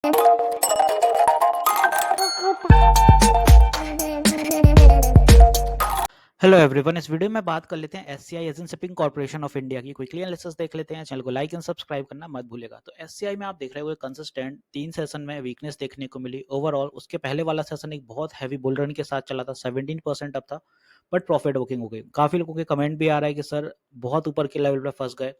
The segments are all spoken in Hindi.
हेलो एवरीवन, इस वीडियो में बात कर लेते हैं SCI agent shipping corporation of India की क्विकली एनालिसिस देख लेते हैं। चैनल को लाइक एंड सब्सक्राइब करना मत भूलेगा। तो एससीआई में आप देख रहे हो कंसिस्टेंट 3 सेशन में वीकनेस देखने को मिली। ओवरऑल उसके पहले वाला सेशन एक बहुत हैवी बुल रन के साथ चला था, 17% अप था, बट प्रॉफिट बुकिंग हो गई। काफी लोगों के कमेंट भी आ रहा है कि सर बहुत ऊपर के लेवल पे फंस गए।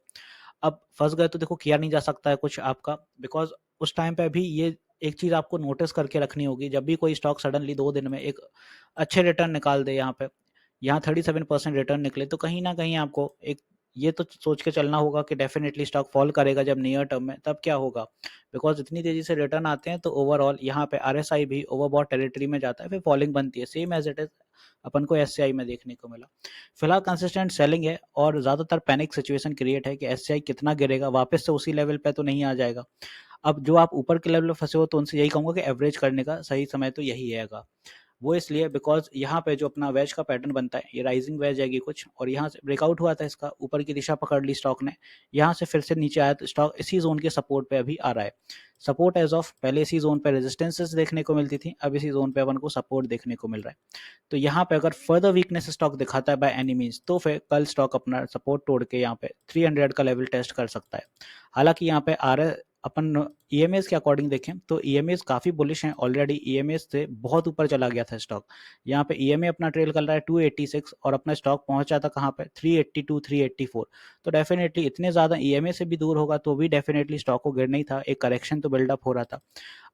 अब फंस गए तो देखो किया नहीं जा सकता है कुछ आपका, बिकॉज उस टाइम पे अभी ये एक चीज आपको नोटिस करके रखनी होगी। जब भी कोई स्टॉक सडनली 2 दिन में एक अच्छे रिटर्न निकाल दे, यहाँ 37% रिटर्न निकले, तो कहीं ना कहीं आपको एक ये तो सोच के चलना होगा कि डेफिनेटली स्टॉक फॉल करेगा जब नियर टर्म में, तब क्या होगा। बिकॉज इतनी तेजी से रिटर्न आते हैं तो ओवरऑल यहाँ पे आरएसआई भी ओवरबॉट टेरिटरी में जाता है, फिर फॉलिंग बनती है, सेम एज इट इज अपन को एससीआई में देखने को मिला। फिलहाल कंसिस्टेंट सेलिंग है और ज्यादातर पैनिक सिचुएशन क्रिएट है कि एससीआई कितना गिरेगा, वापस से उसी लेवल पे तो नहीं आ जाएगा। अब जो आप ऊपर के लेवल पे फंसे हो तो उनसे यही कहूंगा कि एवरेज करने का सही समय तो यही है। वो इसलिए बिकॉज यहाँ पे जो अपना वेज का पैटर्न बनता है, ये राइजिंग वेज आएगी कुछ, और यहाँ से ब्रेकआउट हुआ था, इसका ऊपर की दिशा पकड़ ली स्टॉक ने, यहाँ से फिर से नीचे आया तो स्टॉक इसी जोन के सपोर्ट पे अभी आ रहा है। सपोर्ट एज ऑफ पहले इसी जोन पे रेजिस्टेंसेस देखने को मिलती थी, अब इसी जोन पे अपन को सपोर्ट देखने को मिल रहा है। तो यहाँ पे अगर फर्दर वीकनेस स्टॉक दिखाता है बाय एनी मीन्स, तो फिर कल स्टॉक अपना सपोर्ट तोड़ के यहाँ पे 300 का लेवल टेस्ट कर सकता है। हालांकि यहाँ पे आ रहा अपन ईएमएस के अकॉर्डिंग देखें तो ईएमएस काफी बुलिश हैं ऑलरेडी, ईएमएस से बहुत ऊपर चला गया था स्टॉक। यहाँ पे ईएमए अपना ट्रेल कर रहा है 286 और अपना स्टॉक पहुंचा था कहाँ पे 382 384। तो डेफिनेटली इतने ज्यादा ईएमए से भी दूर होगा तो भी डेफिनेटली स्टॉक को गिरना ही था, एक करेक्शन तो बिल्डअप हो रहा था।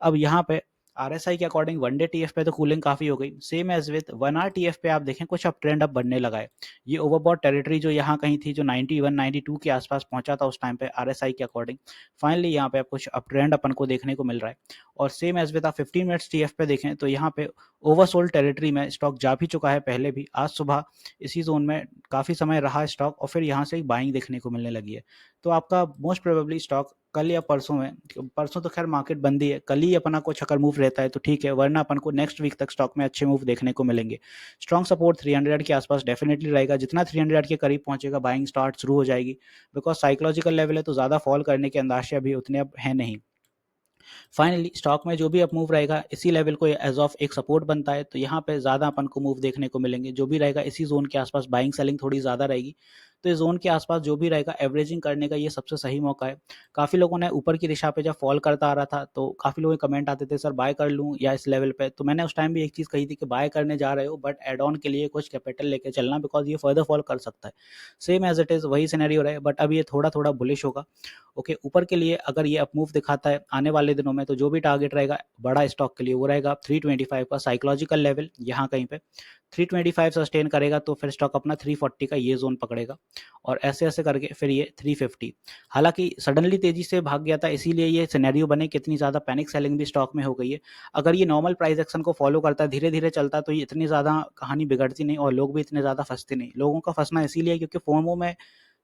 अब यहाँ पे आरएसआई के अकॉर्डिंग वन डे टीएफ पे तो कूलिंग काफी हो गई, same as with 1 hour TF पे आप देखें कुछ अब ट्रेंड अब बनने लगा है। ये ओवरबॉट टेरिटरी जो यहाँ कहीं थी, जो 91 92 के आसपास पहुंचा था उस टाइम पे आरएसआई के अकॉर्डिंग, फाइनली यहाँ पे कुछ अप ट्रेंड अपन को देखने को मिल रहा है। और सेम एज विद आप 15 मिनट्स टीएफ पे देखें तो यहाँ पे ओवरसोल्ड टेरिटरी में स्टॉक जा भी चुका है पहले भी, आज सुबह इसी जोन में काफी समय रहा स्टॉक और फिर यहाँ से एक बाइंग देखने को मिलने लगी है। तो आपका मोस्ट प्रोबेबली स्टॉक कल या परसों में, परसों तो खैर मार्केट बंदी है, कल ही अपना कुछ अगर मूव रहता है तो ठीक है, वरना अपन को नेक्स्ट वीक तक स्टॉक में अच्छे मूव देखने को मिलेंगे। स्ट्रॉन्ग सपोर्ट 300 के आसपास डेफिनेटली रहेगा, जितना 300 के करीब पहुंचेगा बाइंग स्टार्ट शुरू हो जाएगी, बिकॉज साइकोलॉजिकल लेवल है तो ज्यादा फॉल करने के अंदाजे अभी उतने अब है नहीं। फाइनली स्टॉक में जो भी अप मूव रहेगा इसी लेवल को एज ऑफ एक सपोर्ट बनता है, तो यहाँ पे ज्यादा अपन को मूव देखने को मिलेंगे, जो भी रहेगा इसी जोन के आसपास बाइंग सेलिंग थोड़ी ज्यादा रहेगी। तो इस जोन के आसपास जो भी रहेगा एवरेजिंग करने का ये सबसे सही मौका है। काफी लोगों ने ऊपर की दिशा पे जब फॉल करता आ रहा था तो काफी लोगों के कमेंट आते थे सर बाय कर लूं या इस लेवल पे, तो मैंने उस टाइम भी एक चीज कही थी कि बाय करने जा रहे हो बट एड ऑन के लिए कुछ कैपिटल लेके चलना, बिकॉज ये फर्दर फॉल कर सकता है। सेम एज इट इज वही सिनेरियो रहे, बट अब ये थोड़ा थोड़ा बुलिश होगा। ओके, ऊपर के लिए अगर ये अपमूव दिखाता है आने वाले दिनों में तो जो भी टारगेट रहेगा बड़ा स्टॉक के लिए वो रहेगा 325 का साइकोलॉजिकल लेवल, यहाँ कहीं पे 325 सस्टेन करेगा तो फिर स्टॉक अपना 340 का ये जोन पकड़ेगा और ऐसे ऐसे करके फिर ये 350। हालांकि सडनली तेजी से भाग गया था इसीलिए ये सिनेरियो बने, कितनी ज्यादा पैनिक सेलिंग भी स्टॉक में हो गई है। अगर ये नॉर्मल प्राइस एक्शन को फॉलो करता है, धीरे धीरे चलता तो ये इतनी ज्यादा कहानी बिगड़ती नहीं और लोग भी इतने ज्यादा फंसते नहीं। लोगों का फंसना इसीलिए क्योंकि फोमो में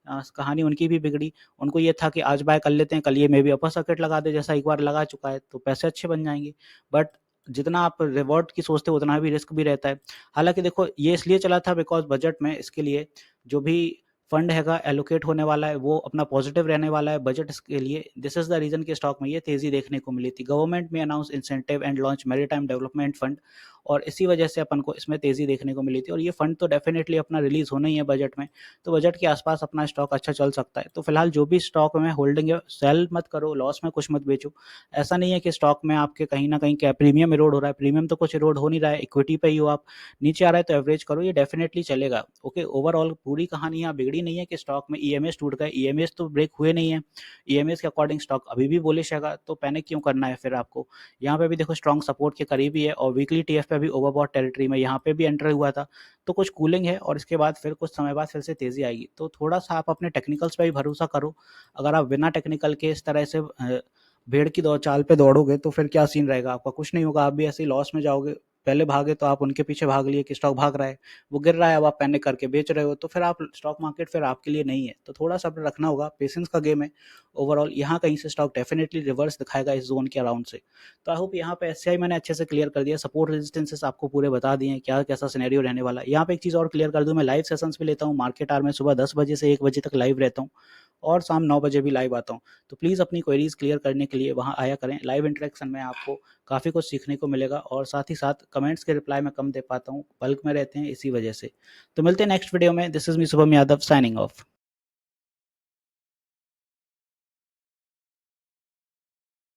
कहानी उनकी भी बिगड़ी। उनको ये था कि आज बाय कर लेते हैं, कल ये मे भी अपर सर्किट लगा दे, जैसा एक बार लगा चुका है, तो पैसे अच्छे बन जाएंगे। बट जितना आप रिवॉर्ड की सोचते हो उतना भी रिस्क भी रहता है। हालांकि देखो ये इसलिए चला था बिकॉज बजट में इसके लिए जो भी फंड हैगा एलोकेट होने वाला है वो अपना पॉजिटिव रहने वाला है बजट के लिए। दिस इज द रीजन कि स्टॉक में ये तेजी देखने को मिली थी। गवर्नमेंट में announce incentive and launch maritime development fund, और इसी वजह से अपन को इसमें तेजी देखने को मिली थी, और ये फंड तो डेफिनेटली अपना रिलीज होना ही है बजट में, तो बजट के आसपास अपना स्टॉक अच्छा चल सकता है। तो फिलहाल जो भी स्टॉक में होल्डिंग है सेल मत करो, लॉस में कुछ मत बेचो। ऐसा नहीं है कि स्टॉक में आपके कहीं ना कहीं क्या प्रीमियम इरोड हो रहा है, प्रीमियम तो कुछ इरोड हो नहीं रहा है, इक्विटी पे ही हो आप, नीचे आ रहा है तो एवरेज करो, ये डेफिनेटली चलेगा। ओके, ओवरऑल पूरी कहानी यहाँ बिगड़ी नहीं है कि स्टॉक में ईएमएस टूट गए, ईएमएस तो ब्रेक हुए नहीं है, ईएमएस के अकॉर्डिंग स्टॉक अभी भी बुलिश है, तो पैनिक क्यों करना है फिर आपको। यहाँ पे भी देखो स्ट्रॉन्ग सपोर्ट के करीब ही है और वीकली टीएफ पे भी ओवरबॉट टेरिटरी में यहाँ पे भी एंटर हुआ था, तो कुछ कूलिंग है और इसके बाद फिर कुछ समय बाद फिर से तेजी आएगी। तो थोड़ा सा आप अपने टेक्निकल्स पे भी भरोसा करो। अगर आप बिना टेक्निकल के इस तरह से भेड़ की दौड़ चाल पे दौड़ोगे तो फिर क्या सीन रहेगा, आपका कुछ नहीं होगा, आप भी ऐसे ही लॉस में जाओगे। पहले भागे तो आप उनके पीछे भाग लिए कि स्टॉक भाग रहा है, वो गिर रहा है, अब आप पैनिक करके बेच रहे हो, तो फिर आप स्टॉक मार्केट फिर आपके लिए नहीं है। तो थोड़ा सा रखना होगा, पेशेंस का गेम है। ओवरऑल यहाँ कहीं से स्टॉक डेफिनेटली रिवर्स दिखाएगा इस जोन के अराउंड से। तो आई होप यहाँ पे एससीआई मैंने अच्छे से क्लियर कर दिया, सपोर्ट रेजिस्टेंसेस आपको पूरे बता दिए हैं क्या कैसा सिनेरियो रहने वाला है। यहाँ पे एक चीज और क्लियर कर दूं, मैं लाइव सेशंस भी लेता हूँ मार्केट आवर में, सुबह 10 बजे से 1 बजे तक लाइव रहता हूँ। और शाम 9 बजे भी लाइव आता हूँ। तो प्लीज़ अपनी क्वेरीज़ क्लियर करने के लिए वहाँ आया करें। लाइव इंटरेक्शन में आपको काफ़ी कुछ सीखने को मिलेगा और साथ ही साथ कमेंट्स के रिप्लाई मैं कम दे पाता हूँ, बल्क में रहते हैं इसी वजह से। तो मिलते हैं नेक्स्ट वीडियो में। This is me Shubham Yadav signing off.